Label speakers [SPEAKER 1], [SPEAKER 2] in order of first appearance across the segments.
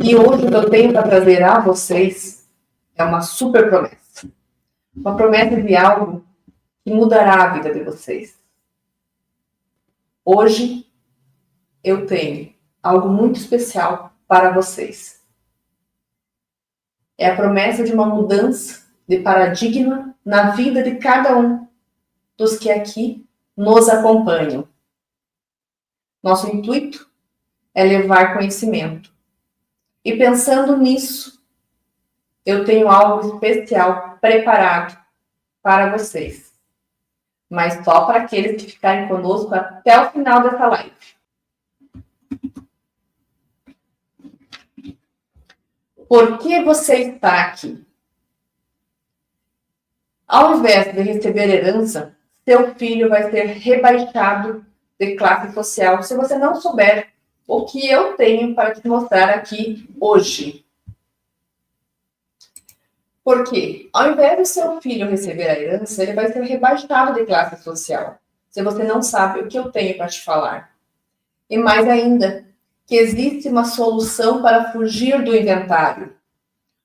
[SPEAKER 1] E hoje o que eu tenho para trazer a vocês é uma super promessa. Uma promessa de algo que mudará a vida de vocês. Hoje eu tenho algo muito especial para vocês. É a promessa de uma mudança de paradigma na vida de cada um dos que aqui nos acompanham. Nosso intuito é levar conhecimento. E pensando nisso, eu tenho algo especial preparado para vocês. Mas só para aqueles que ficarem conosco até o final dessa live. Por que você está aqui? Ao invés de receber herança, seu filho vai ser rebaixado de classe social se você não souber o que eu tenho para te mostrar aqui hoje. Porque, ao invés do seu filho receber a herança, ele vai ser rebaixado de classe social, se você não sabe o que eu tenho para te falar. E mais ainda, que existe uma solução para fugir do inventário.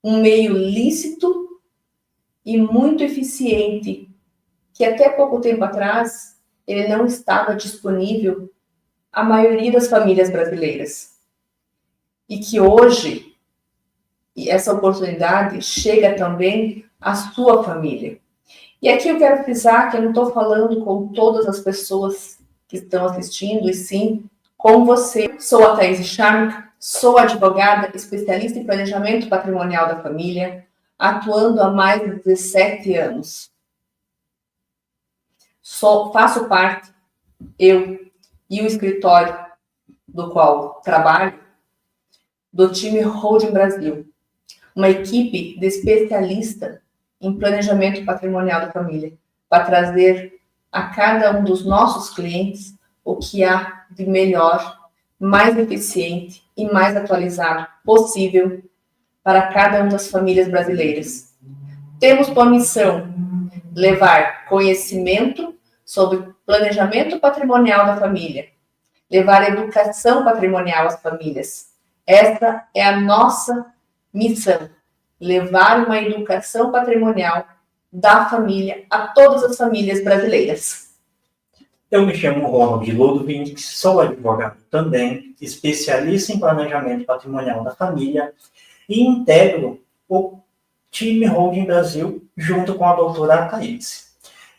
[SPEAKER 1] Um meio lícito e muito eficiente, que até pouco tempo atrás, ele não estava disponível à maioria das famílias brasileiras. E que hoje, essa oportunidade chega também à sua família. E aqui eu quero frisar que eu não estou falando com todas as pessoas que estão assistindo, e sim com você. Sou a Thaís Scharmck, sou advogada, especialista em planejamento patrimonial da família, atuando há mais de 17 anos. Faço parte, eu e o escritório do qual trabalho, do time Holding Brasil, uma equipe de especialista em planejamento patrimonial da família, para trazer a cada um dos nossos clientes o que há de melhor, mais eficiente e mais atualizado possível para cada uma das famílias brasileiras. Temos por missão levar conhecimento sobre planejamento patrimonial da família, levar educação patrimonial às famílias. Essa é a nossa missão, levar uma educação patrimonial da família a todas as famílias brasileiras.
[SPEAKER 2] Eu me chamo Ronald Ludwig, sou advogado também, especialista em planejamento patrimonial da família e integro o time Holding Brasil junto com a doutora Thaís.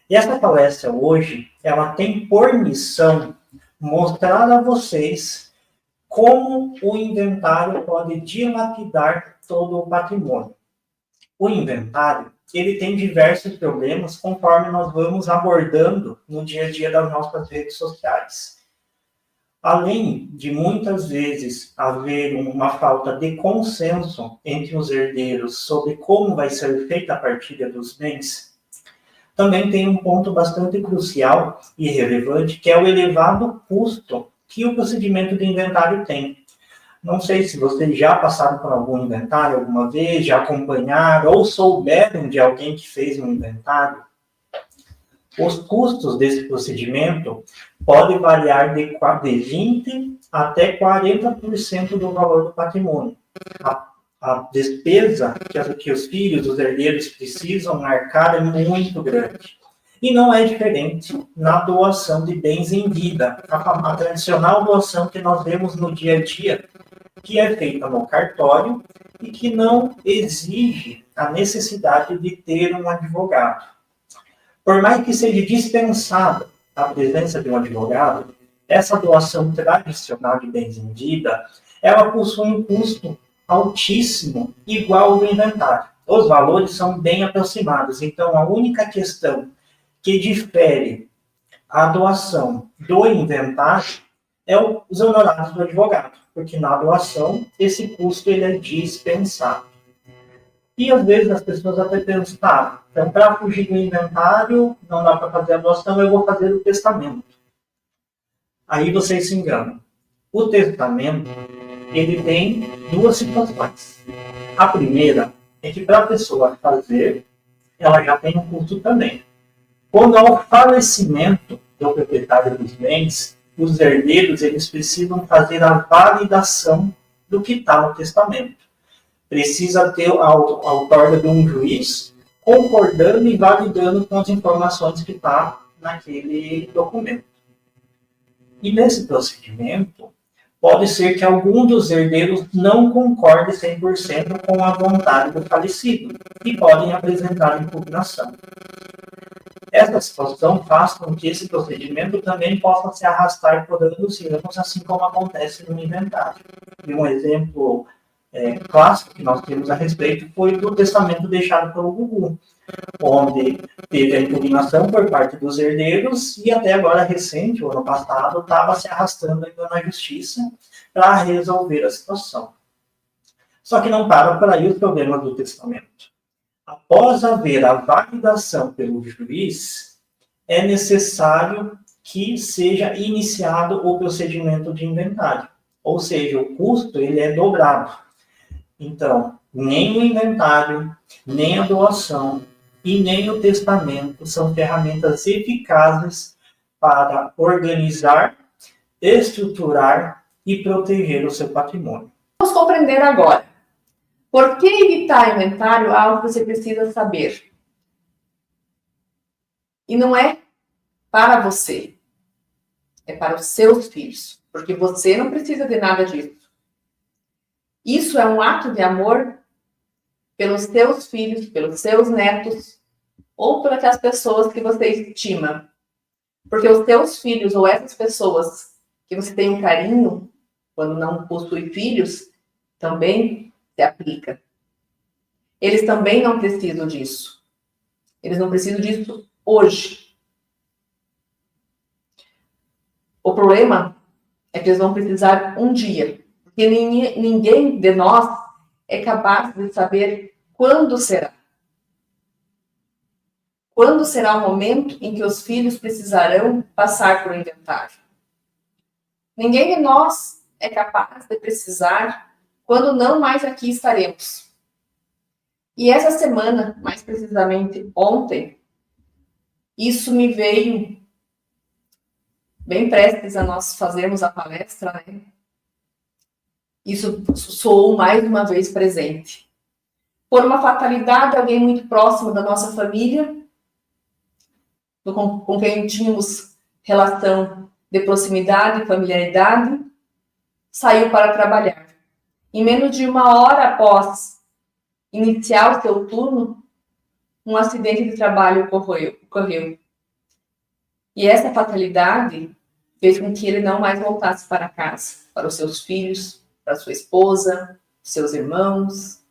[SPEAKER 2] E essa palestra hoje, ela tem por missão mostrar a vocês como o inventário pode dilapidar todo o patrimônio. O inventário, ele tem diversos problemas conforme nós vamos abordando no dia a dia das nossas redes sociais. Além de muitas vezes haver uma falta de consenso entre os herdeiros sobre como vai ser feita a partilha dos bens, também tem um ponto bastante crucial e relevante, que é o elevado custo que o procedimento de inventário tem. Não sei se vocês já passaram por algum inventário alguma vez, já acompanharam ou souberam de alguém que fez um inventário. Os custos desse procedimento podem variar de 20% até 40% do valor do patrimônio. A despesa que os filhos, os herdeiros precisam arcar é muito grande. E não é diferente na doação de bens em vida, a tradicional doação que nós vemos no dia a dia, que é feita no cartório e que não exige a necessidade de ter um advogado. Por mais que seja dispensada a presença de um advogado, essa doação tradicional de bens em vida, ela possui um custo altíssimo, igual ao do inventário. Os valores são bem aproximados, então a única questão que difere a doação do inventário é os honorários do advogado, porque na doação esse custo ele é dispensado. E às vezes as pessoas até pensam, tá, então para fugir do inventário, não dá para fazer a doação, eu vou fazer o testamento. Aí vocês se enganam. O testamento, ele tem duas situações. A primeira é que para a pessoa fazer, ela já tem um custo também. Quando há o falecimento do proprietário dos bens, os herdeiros eles precisam fazer a validação do que está no testamento. Precisa ter a outorga de um juiz concordando e validando com as informações que está naquele documento. E nesse procedimento, pode ser que algum dos herdeiros não concorde 100% com a vontade do falecido e podem apresentar impugnação. Essa situação faz com que esse procedimento também possa se arrastar por anos e anos, assim como acontece no inventário. E um exemplo clássico que nós temos a respeito foi do testamento deixado pelo Gugu, onde teve a impugnação por parte dos herdeiros e até agora recente, o ano passado, estava se arrastando ainda na justiça para resolver a situação. Só que não para por aí os problemas do testamento. Após haver a validação pelo juiz, é necessário que seja iniciado o procedimento de inventário. Ou seja, o custo ele é dobrado. Então, nem o inventário, nem a doação e nem o testamento são ferramentas eficazes para organizar, estruturar e proteger o seu patrimônio.
[SPEAKER 1] Vamos compreender agora. Por que evitar inventário é algo que você precisa saber? E não é para você, é para os seus filhos, porque você não precisa de nada disso. Isso é um ato de amor pelos seus filhos, pelos seus netos, ou por aquelas pessoas que você estima. Porque os seus filhos, ou essas pessoas que você tem um carinho, quando não possui filhos, também se aplica. Eles também não precisam disso. Eles não precisam disso hoje. O problema é que eles vão precisar um dia. Porque ninguém de nós é capaz de saber quando será. Quando será o momento em que os filhos precisarão passar por um inventário? Ninguém de nós é capaz de precisar quando não mais aqui estaremos. E essa semana, mais precisamente ontem, isso me veio bem prestes a nós fazermos a palestra, né? Isso soou mais uma vez presente. Por uma fatalidade, alguém muito próximo da nossa família, com quem tínhamos relação de proximidade e familiaridade, saiu para trabalhar. Em menos de 1 hora após iniciar o seu turno, um acidente de trabalho ocorreu. E essa fatalidade fez com que ele não mais voltasse para casa, para os seus filhos, para sua esposa, seus irmãos.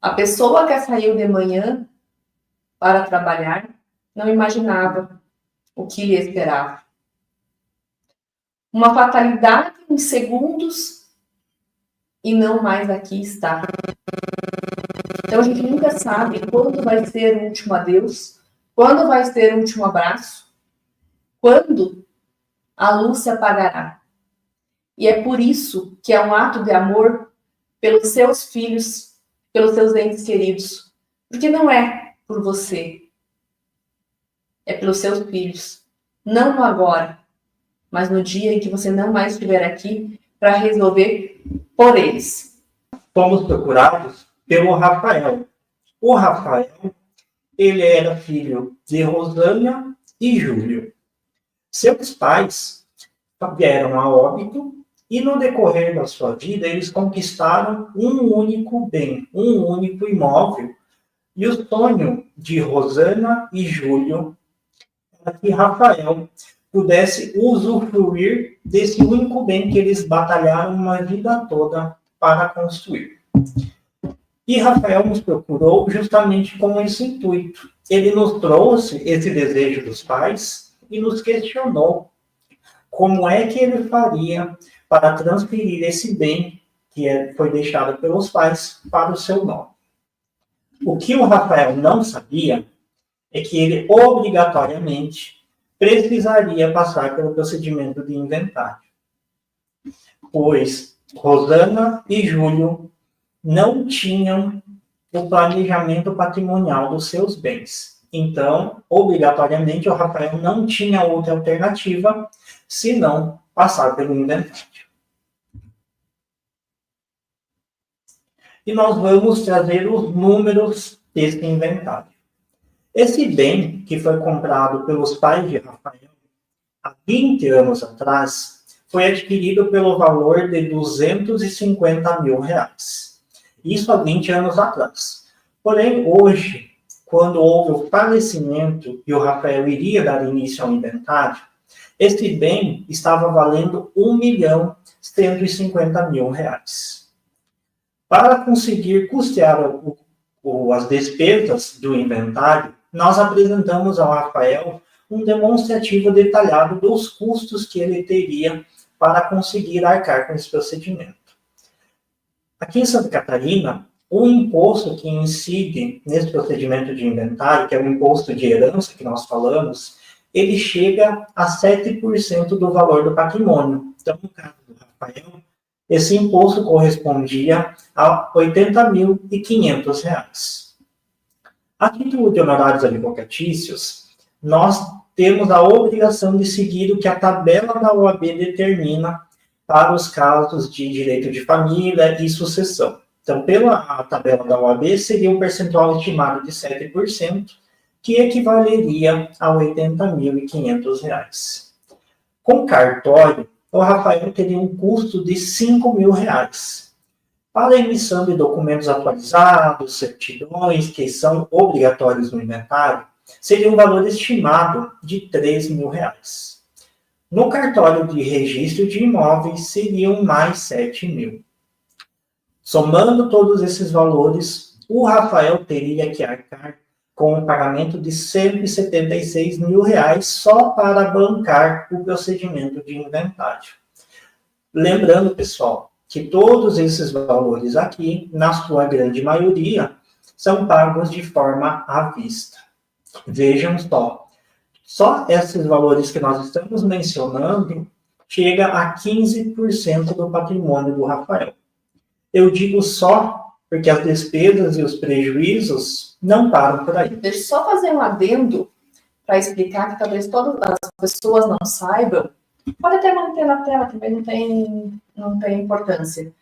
[SPEAKER 1] A pessoa que saiu de manhã para trabalhar não imaginava o que lhe esperava. Uma fatalidade em segundos e não mais aqui está. Então a gente nunca sabe quando vai ser o último adeus, quando vai ser o último abraço, quando a luz se apagará. E é por isso que é um ato de amor pelos seus filhos, pelos seus entes queridos. Porque não é por você, é pelos seus filhos. Não no agora, mas no dia em que você não mais estiver aqui para resolver por eles.
[SPEAKER 2] Fomos procurados pelo Rafael. O Rafael, ele era filho de Rosânia e Júlio. Seus pais vieram a óbito e no decorrer da sua vida eles conquistaram um único bem, um único imóvel. E o sonho de Rosânia e Júlio era que Rafael pudesse usufruir desse único bem que eles batalharam uma vida toda para construir. E Rafael nos procurou justamente com esse intuito. Ele nos trouxe esse desejo dos pais e nos questionou como é que ele faria para transferir esse bem que foi deixado pelos pais para o seu nome. O que o Rafael não sabia é que ele obrigatoriamente precisaria passar pelo procedimento de inventário, pois Rosana e Júlio não tinham o planejamento patrimonial dos seus bens. Então, obrigatoriamente, o Rafael não tinha outra alternativa senão passar pelo inventário. e nós vamos trazer os números desse inventário. Esse bem, que foi comprado pelos pais de Rafael há 20 anos atrás, foi adquirido pelo valor de R$250 mil. Isso há 20 anos atrás. Porém, hoje, quando houve o falecimento e o Rafael iria dar início ao inventário, esse bem estava valendo R$1.150 mil. Para conseguir custear as despesas do inventário, nós apresentamos ao Rafael um demonstrativo detalhado dos custos que ele teria para conseguir arcar com esse procedimento. Aqui em Santa Catarina, o imposto que incide nesse procedimento de inventário, que é o imposto de herança que nós falamos, ele chega a 7% do valor do patrimônio. Então, no caso do Rafael, esse imposto correspondia a R$80.500. A título de honorários advocatícios, nós temos a obrigação de seguir o que a tabela da OAB determina para os casos de direito de família e sucessão. Então, pela tabela da OAB, seria um percentual estimado de 7%, que equivaleria a R$80.500. Com cartório, o Rafael teria um custo de R$5.000. Para a emissão de documentos atualizados, certidões, que são obrigatórios no inventário, seria um valor estimado de R$3.000. No cartório de registro de imóveis, seriam mais R$7.000. Somando todos esses valores, o Rafael teria que arcar com o pagamento de R$176.000 só para bancar o procedimento de inventário. Lembrando, pessoal, que todos esses valores aqui, na sua grande maioria, são pagos de forma à vista. Vejam só esses valores que nós estamos mencionando chega a 15% do patrimônio do Rafael. Eu digo só porque as despesas e os prejuízos não param por aí.
[SPEAKER 1] Deixa eu só fazer um adendo para explicar que talvez todas as pessoas não saibam. Pode até manter na tela, também não tem importância.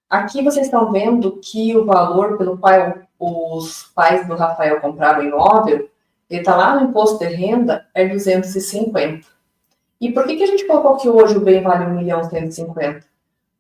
[SPEAKER 1] Aqui vocês estão vendo que o valor pelo qual os pais do Rafael compraram o imóvel, ele está lá no imposto de renda, é 250. E por que a gente colocou que hoje o bem vale 1.150.000?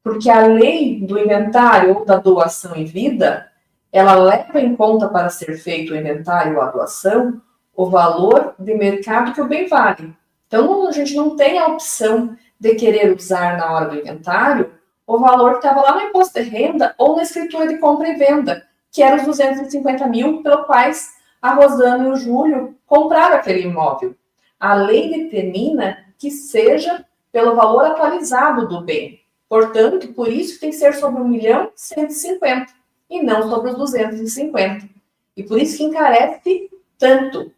[SPEAKER 1] Porque a lei do inventário ou da doação em vida, ela leva em conta para ser feito o inventário ou a doação, o valor de mercado que o bem vale. Então, a gente não tem a opção de querer usar na hora do inventário o valor que estava lá no imposto de renda ou na escritura de compra e venda, que eram os 250.000 pelo quais a Rosana e o Júlio compraram aquele imóvel. A lei determina que seja pelo valor atualizado do bem. Portanto, por isso tem que ser sobre 1.150.000 e não sobre os 250. E por isso que encarece tanto.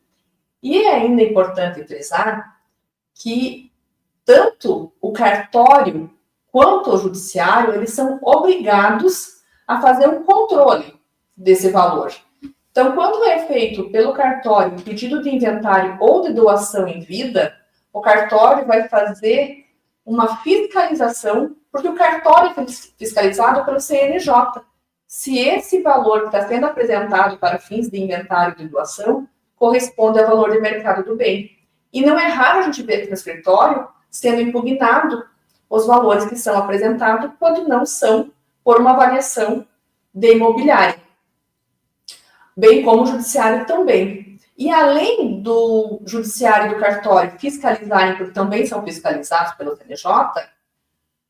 [SPEAKER 1] E é ainda importante frisar que tanto o cartório quanto o judiciário, eles são obrigados a fazer um controle desse valor. Então, quando é feito pelo cartório pedido de inventário ou de doação em vida, o cartório vai fazer uma fiscalização, porque o cartório é fiscalizado pelo CNJ. Se esse valor que está sendo apresentado para fins de inventário de doação corresponde ao valor de mercado do bem. E não é raro a gente ver aqui no escritório sendo impugnado os valores que são apresentados quando não são por uma avaliação de imobiliária. Bem como o judiciário também. E além do judiciário e do cartório fiscalizarem, porque também são fiscalizados pelo CNJ,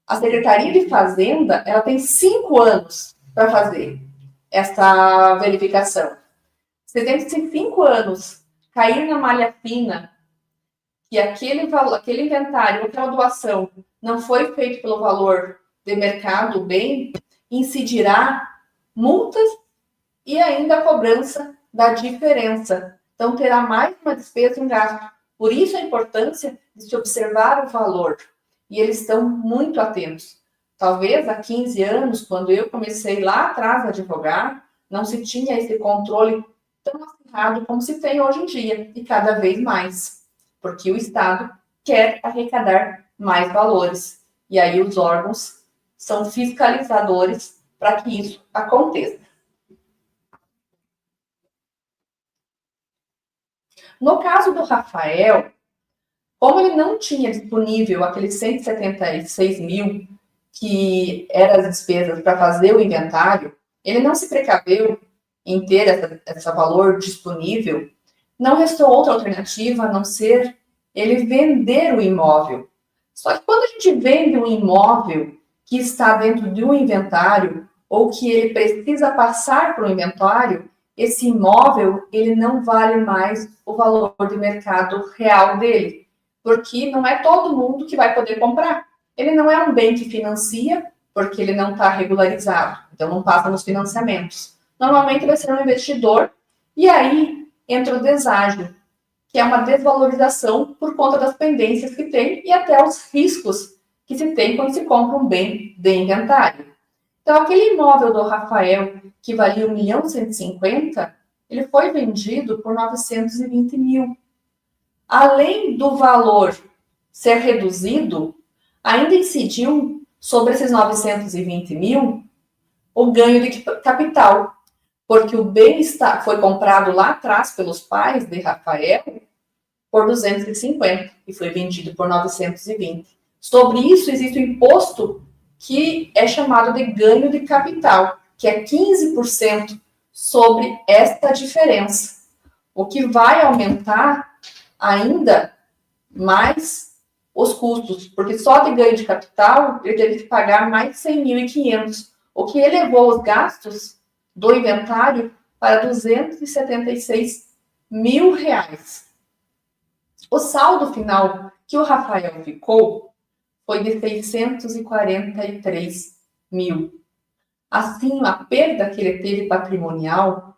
[SPEAKER 1] a Secretaria de Fazenda ela tem 5 anos para fazer essa verificação. Se dentro de 5 anos cair na malha fina que aquele inventário, aquela doação não foi feito pelo valor de mercado do bem, incidirá multas e ainda a cobrança da diferença. Então, terá mais uma despesa e um gasto. Por isso a importância de se observar o valor. E eles estão muito atentos. Talvez há 15 anos, quando eu comecei lá atrás a advogar, não se tinha esse controle tão acirrado como se tem hoje em dia. E cada vez mais. Porque o Estado quer arrecadar mais valores. E aí os órgãos são fiscalizadores para que isso aconteça. No caso do Rafael, como ele não tinha disponível aqueles 176 mil que eram as despesas para fazer o inventário, ele não se precaveu em ter esse valor disponível, não restou outra alternativa a não ser ele vender o imóvel. Só que quando a gente vende um imóvel que está dentro de um inventário ou que ele precisa passar para o inventário, esse imóvel ele não vale mais o valor de mercado real dele, porque não é todo mundo que vai poder comprar. Ele não é um bem que financia, porque ele não está regularizado, então não passa nos financiamentos. Normalmente vai ser um investidor, e aí entra o deságio, que é uma desvalorização por conta das pendências que tem e até os riscos que se tem quando se compra um bem de inventário. Então, aquele imóvel do Rafael, que valia 1.150.000, ele foi vendido por 920 mil. Além do valor ser reduzido, ainda incidiu sobre esses 920 mil o ganho de capital, porque o bem foi comprado lá atrás pelos pais de Rafael por 250 e foi vendido por 920. Sobre isso existe o imposto que é chamado de ganho de capital, que é 15% sobre esta diferença, o que vai aumentar ainda mais os custos, porque só de ganho de capital ele teve que pagar mais de 100.500, o que elevou os gastos do inventário para 276 mil reais. O saldo final que o Rafael ficou foi de 643 mil. Assim, a perda que ele teve patrimonial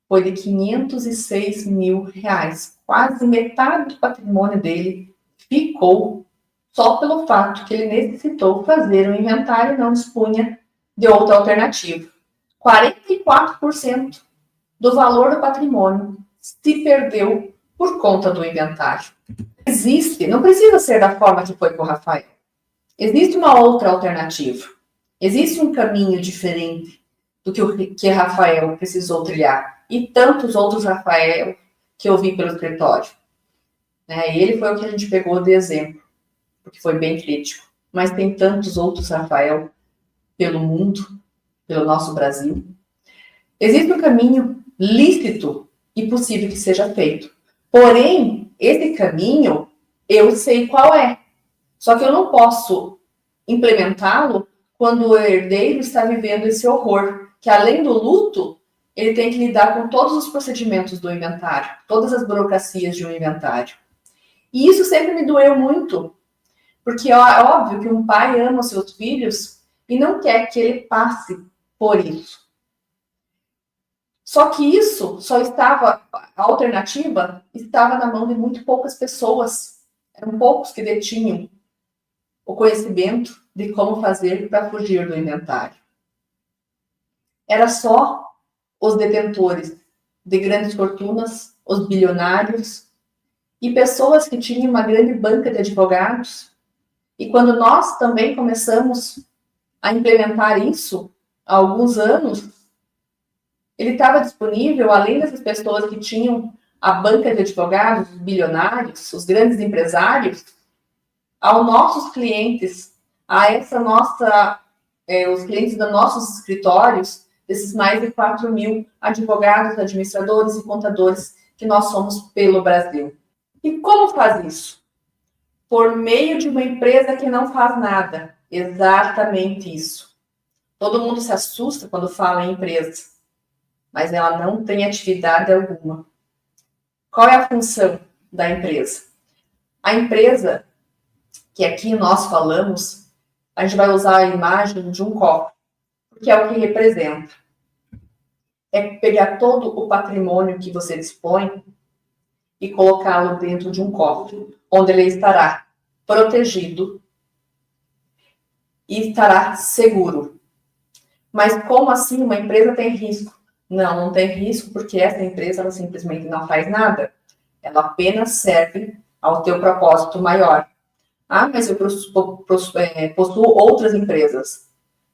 [SPEAKER 1] foi de 506 mil reais. Quase metade do patrimônio dele ficou só pelo fato que ele necessitou fazer um inventário e não dispunha de outra alternativa. 44% do valor do patrimônio se perdeu por conta do inventário. Não precisa ser da forma que foi com o Rafael. Existe uma outra alternativa. Existe um caminho diferente do que Rafael precisou trilhar. E tantos outros Rafael que eu vi pelo escritório. Ele foi o que a gente pegou de exemplo, porque foi bem crítico. Mas tem tantos outros Rafael pelo mundo, pelo nosso Brasil. Existe um caminho lícito e possível que seja feito. Porém, esse caminho, eu sei qual é. Só que eu não posso implementá-lo quando o herdeiro está vivendo esse horror, que além do luto, ele tem que lidar com todos os procedimentos do inventário, todas as burocracias de um inventário. E isso sempre me doeu muito, porque é óbvio que um pai ama os seus filhos e não quer que ele passe por isso. Só que isso a alternativa estava na mão de muito poucas pessoas. Eram poucos que detinham o conhecimento de como fazer para fugir do inventário. Era só os detentores de grandes fortunas, os bilionários e pessoas que tinham uma grande banca de advogados. E quando nós também começamos a implementar isso há alguns anos, ele estava disponível, além dessas pessoas que tinham a banca de advogados, os bilionários, os grandes empresários, aos nossos clientes, os clientes dos nossos escritórios, desses mais de 4 mil advogados, administradores e contadores que nós somos pelo Brasil. E como faz isso? Por meio de uma empresa que não faz nada. Exatamente isso. Todo mundo se assusta quando fala em empresa, mas ela não tem atividade alguma. Qual é a função da empresa? A empresa, que aqui nós falamos, a gente vai usar a imagem de um copo, porque é o que representa. É pegar todo o patrimônio que você dispõe e colocá-lo dentro de um cofre, onde ele estará protegido e estará seguro. Mas como assim uma empresa tem risco? Não tem risco, porque essa empresa ela simplesmente não faz nada. Ela apenas serve ao teu propósito maior. Mas eu possuo outras empresas.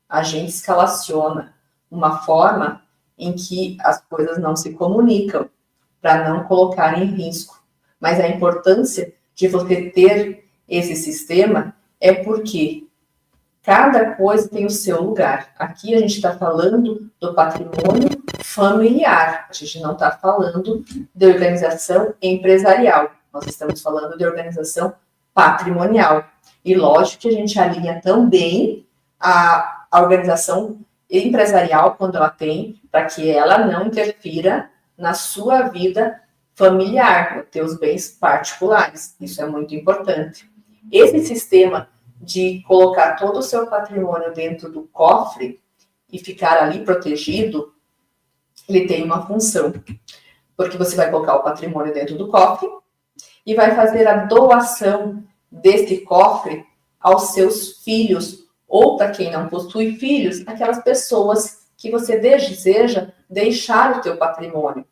[SPEAKER 1] A gente escalaciona uma forma em que as coisas não se comunicam. para não colocar em risco. Mas a importância de você ter esse sistema é porque cada coisa tem o seu lugar. Aqui a gente está falando do patrimônio familiar, a gente não está falando de organização empresarial, nós estamos falando de organização patrimonial. E lógico que a gente alinha também a organização empresarial quando ela tem, para que ela não interfira na sua vida familiar, nos teus bens particulares. Isso é muito importante. Esse sistema de colocar todo o seu patrimônio dentro do cofre e ficar ali protegido, ele tem uma função. Porque você vai colocar o patrimônio dentro do cofre e vai fazer a doação desse cofre aos seus filhos, ou para quem não possui filhos, aquelas pessoas que você deseja deixar o teu patrimônio.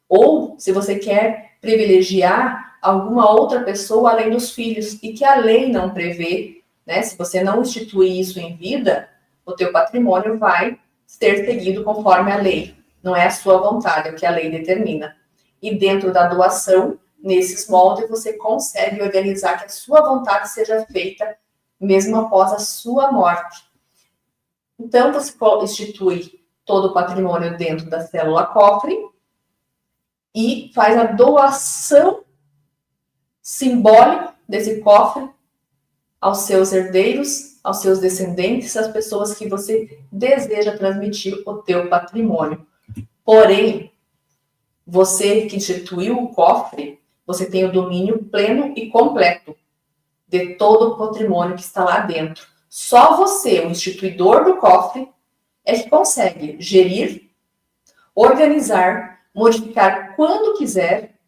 [SPEAKER 1] Ou, se você quer privilegiar alguma outra pessoa além dos filhos, e que a lei não prevê, né? Se você não instituir isso em vida, o teu patrimônio vai ser seguido conforme a lei. Não é a sua vontade, é o que a lei determina. E dentro da doação, nesses moldes, você consegue organizar que a sua vontade seja feita mesmo após a sua morte. Então, você institui todo o patrimônio dentro da célula cofre e faz a doação simbólica desse cofre aos seus herdeiros, aos seus descendentes, às pessoas que você deseja transmitir o teu patrimônio. Porém, você que instituiu o cofre, você tem o domínio pleno e completo de todo o patrimônio que está lá dentro. Só você, o instituidor do cofre, é que consegue gerir, organizar, modificar quando quiser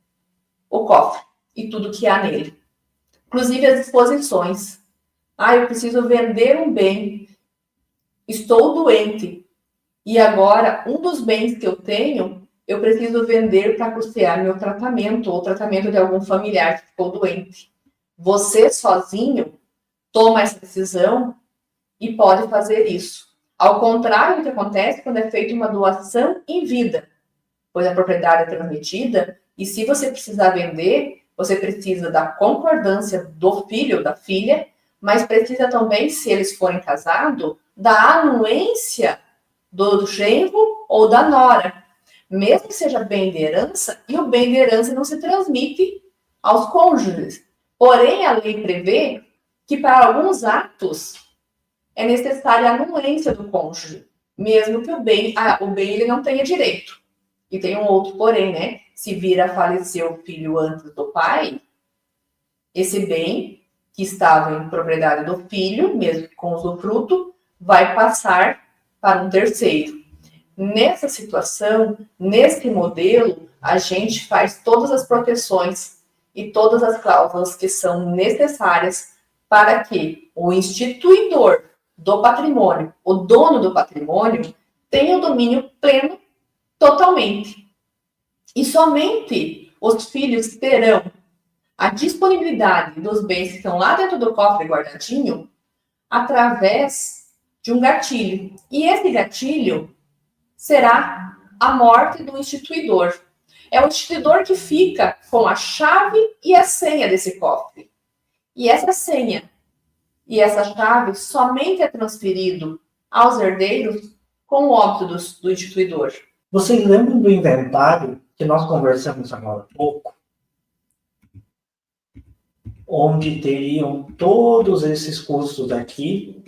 [SPEAKER 1] o cofre e tudo que há nele. Inclusive as disposições. Eu preciso vender um bem, estou doente, e agora um dos bens que eu tenho, eu preciso vender para custear meu tratamento, ou tratamento de algum familiar que ficou doente. Você sozinho toma essa decisão e pode fazer isso. Ao contrário do que acontece quando é feita uma doação em vida, pois a propriedade é transmitida, e se você precisar vender, você precisa da concordância do filho ou da filha, mas precisa também, se eles forem casados, da anuência do genro ou da nora, mesmo que seja bem de herança, e o bem de herança não se transmite aos cônjuges. Porém, a lei prevê que para alguns atos é necessária a anuência do cônjuge, mesmo que o bem ele não tenha direito. E tem um outro porém, né? Se vir a falecer o filho antes do pai, esse bem que estava em propriedade do filho, mesmo com usufruto, vai passar para um terceiro. Nessa situação, nesse modelo, a gente faz todas as proteções e todas as cláusulas que são necessárias para que o instituidor do patrimônio, o dono do patrimônio, tenha o domínio pleno totalmente. E somente os filhos terão a disponibilidade dos bens que estão lá dentro do cofre guardadinho através de um gatilho. E esse gatilho será a morte do instituidor. É o instituidor que fica com a chave e a senha desse cofre. E essa senha e essa chave somente é transferido aos herdeiros com o óbito do instituidor.
[SPEAKER 2] Vocês lembram do inventário que nós conversamos agora há pouco? Onde teriam todos esses custos aqui,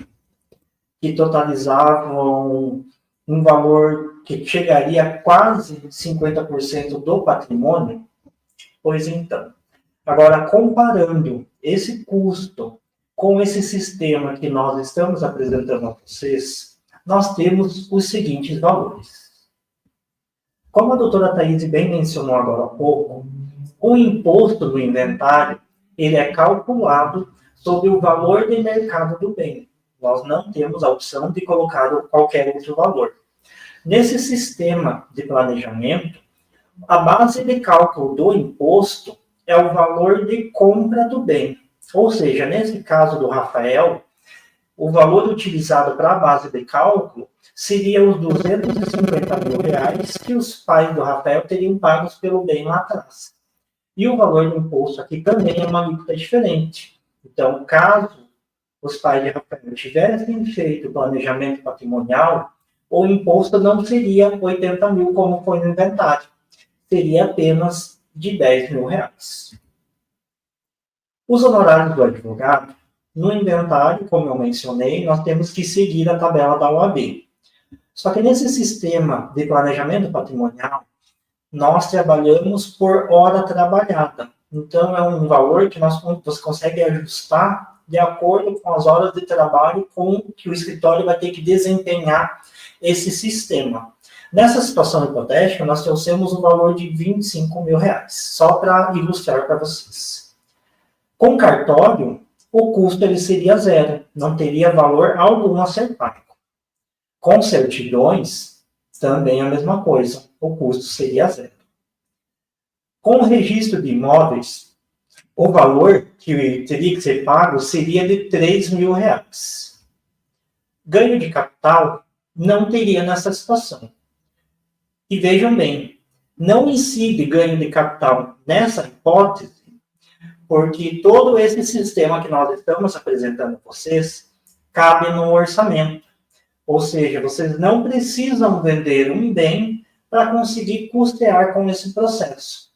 [SPEAKER 2] que totalizavam um valor que chegaria a quase 50% do patrimônio? Pois então, agora comparando esse custo com esse sistema que nós estamos apresentando a vocês, nós temos os seguintes valores. Como a doutora Thaís bem mencionou agora há pouco, o imposto do inventário ele é calculado sobre o valor de mercado do bem. Nós não temos a opção de colocar qualquer outro valor. Nesse sistema de planejamento, a base de cálculo do imposto é o valor de compra do bem. Ou seja, nesse caso do Rafael, o valor utilizado para a base de cálculo seria os R$ 250.000 que os pais do Rafael teriam pagos pelo bem lá atrás. E o valor do imposto aqui também é uma alíquota diferente. Então, caso os pais de Rafael tivessem feito o planejamento patrimonial, o imposto não seria 80 mil como foi no inventário, seria apenas de R$ 10.000. Os honorários do advogado, no inventário, como eu mencionei, nós temos que seguir a tabela da OAB. Só que nesse sistema de planejamento patrimonial, nós trabalhamos por hora trabalhada. Então, é um valor que você consegue ajustar de acordo com as horas de trabalho com que o escritório vai ter que desempenhar esse sistema. Nessa situação hipotética, nós trouxemos um valor de R$ 25.000, só para ilustrar para vocês. Com cartório, o custo ele seria zero, não teria valor algum a ser pago. Com certidões, também a mesma coisa, o custo seria zero. Com o registro de imóveis, o valor que teria que ser pago seria de R$ 3.000. Ganho de capital não teria nessa situação. E vejam bem, não incide ganho de capital nessa hipótese, porque todo esse sistema que nós estamos apresentando a vocês cabe no orçamento. Ou seja, vocês não precisam vender um bem para conseguir custear com esse processo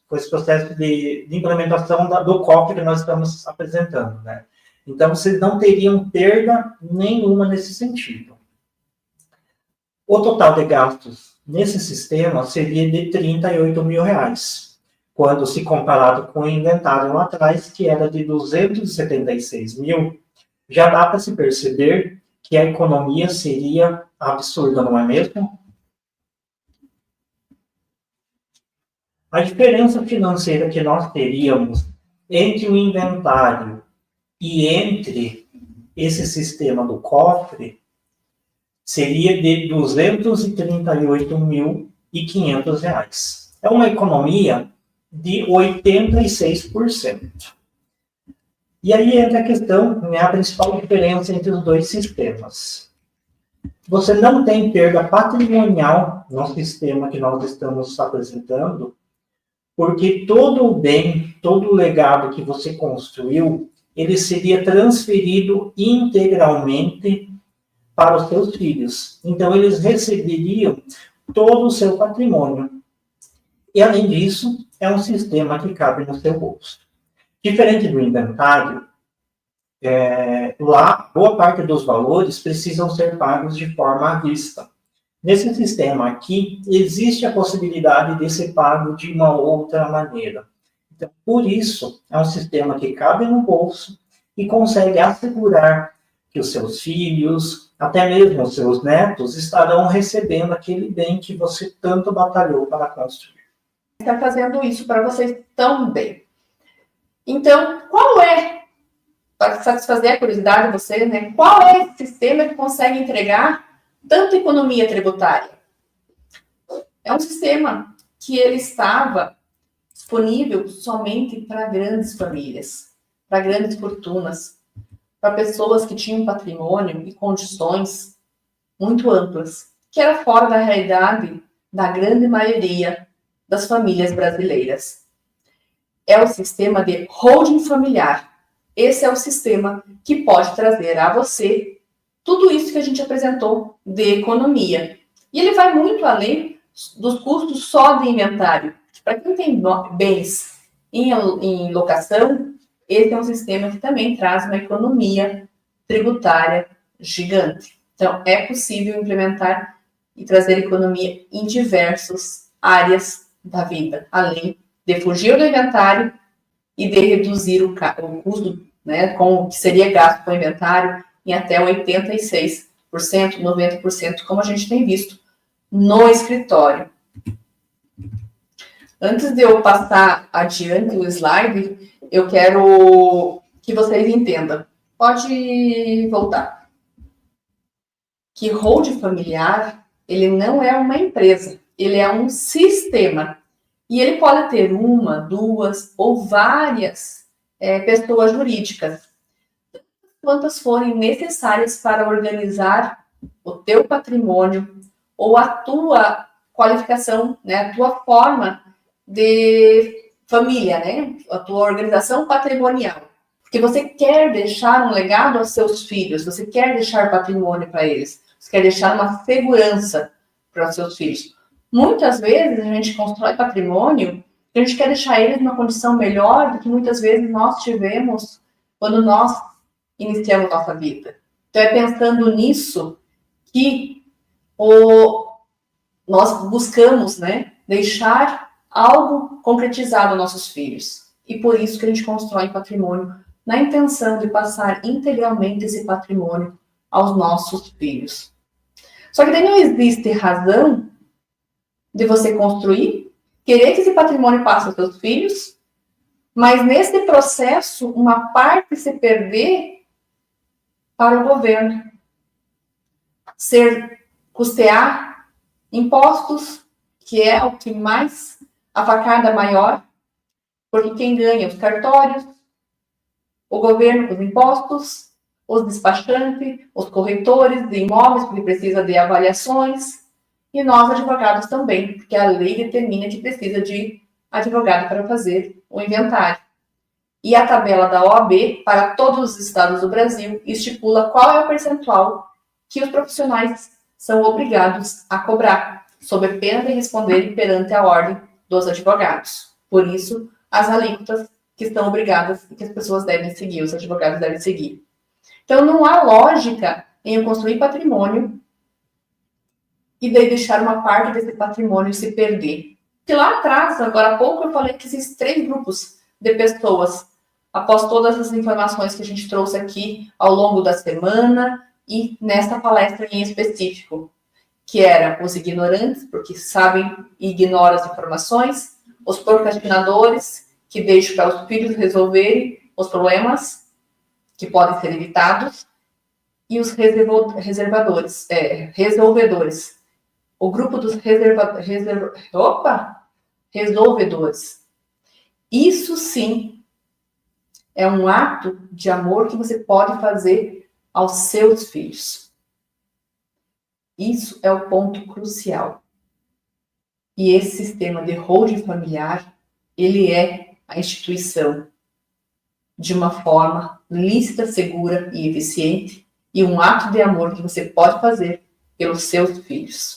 [SPEAKER 2] de implementação do COF que nós estamos apresentando, né? Então, vocês não teriam perda nenhuma nesse sentido. O total de gastos nesse sistema seria de R$ 38.000, quando se comparado com o inventário lá atrás, que era de R$ 276.000, já dá para se perceber que a economia seria absurda, não é mesmo? A diferença financeira que nós teríamos entre o inventário e entre esse sistema do cofre seria de R$ 238.500. É uma economia de 86%. E aí entra a questão, a principal diferença entre os dois sistemas. Você não tem perda patrimonial no sistema que nós estamos apresentando, porque todo o bem, todo o legado que você construiu, ele seria transferido integralmente para os seus filhos. Então, eles receberiam todo o seu patrimônio. E, além disso, é um sistema que cabe no seu bolso. Diferente do inventário, lá, boa parte dos valores precisam ser pagos de forma à vista. Nesse sistema aqui, existe a possibilidade de ser pago de uma outra maneira. Então, por isso, é um sistema que cabe no bolso e consegue assegurar que os seus filhos, até mesmo os seus netos, estarão recebendo aquele bem que você tanto batalhou para construir.
[SPEAKER 1] Está fazendo isso para vocês também. Então, qual é, para satisfazer a curiosidade de vocês, né? Qual é esse sistema que consegue entregar tanta economia tributária? É um sistema que ele estava disponível somente para grandes famílias, para grandes fortunas, para pessoas que tinham patrimônio e condições muito amplas, que era fora da realidade da grande maioria das famílias brasileiras. É o sistema de holding familiar. Esse é o sistema que pode trazer a você tudo isso que a gente apresentou de economia. E ele vai muito além dos custos só de inventário. Para quem tem bens em locação, esse é um sistema que também traz uma economia tributária gigante. Então, é possível implementar e trazer economia em diversas áreas da vida, além de fugir do inventário e de reduzir o custo, né, com o que seria gasto com o inventário em até 86%, 90%, como a gente tem visto no escritório. Antes de eu passar adiante o slide, eu quero que vocês entendam. Pode voltar. Que holding familiar, ele não é uma empresa, ele é um sistema. E ele pode ter uma, duas ou várias pessoas jurídicas. quantas forem necessárias para organizar o teu patrimônio ou a tua qualificação, né, a tua forma de família, né, a tua organização patrimonial. Porque você quer deixar um legado aos seus filhos, você quer deixar patrimônio para eles, você quer deixar uma segurança para os seus filhos. Muitas vezes a gente constrói patrimônio e a gente quer deixar eles numa condição melhor do que muitas vezes nós tivemos quando nós iniciamos nossa vida. Então é pensando nisso que nós buscamos, né, deixar algo concretizado aos nossos filhos. E por isso que a gente constrói patrimônio, na intenção de passar integralmente esse patrimônio aos nossos filhos. Só que daí não existe razão de você construir, querer que esse patrimônio passe aos seus filhos, mas nesse processo uma parte se perder para o governo. Custear impostos, que é o que mais, a facada maior, porque quem ganha os cartórios, o governo com os impostos, os despachantes, os corretores de imóveis, porque precisa de avaliações, e nós advogados também, porque a lei determina que precisa de advogado para fazer o inventário. E a tabela da OAB, para todos os estados do Brasil, estipula qual é o percentual que os profissionais são obrigados a cobrar, sob pena de responderem perante a ordem dos advogados. Por isso, as alíquotas que estão obrigadas e que as pessoas devem seguir, os advogados devem seguir. Então, não há lógica em eu construir patrimônio e daí deixar uma parte desse patrimônio se perder. Porque lá atrás, agora há pouco, eu falei que existem 3 grupos de pessoas, após todas as informações que a gente trouxe aqui ao longo da semana e nesta palestra em específico, que eram os ignorantes, porque sabem e ignoram as informações, os procrastinadores, que deixam para os filhos resolverem os problemas que podem ser evitados, e os resolvedores. O grupo dos resolvedores. Isso sim é um ato de amor que você pode fazer aos seus filhos. Isso é o ponto crucial. E esse sistema de holding familiar, ele é a instituição de uma forma lícita, segura e eficiente, e um ato de amor que você pode fazer pelos seus filhos.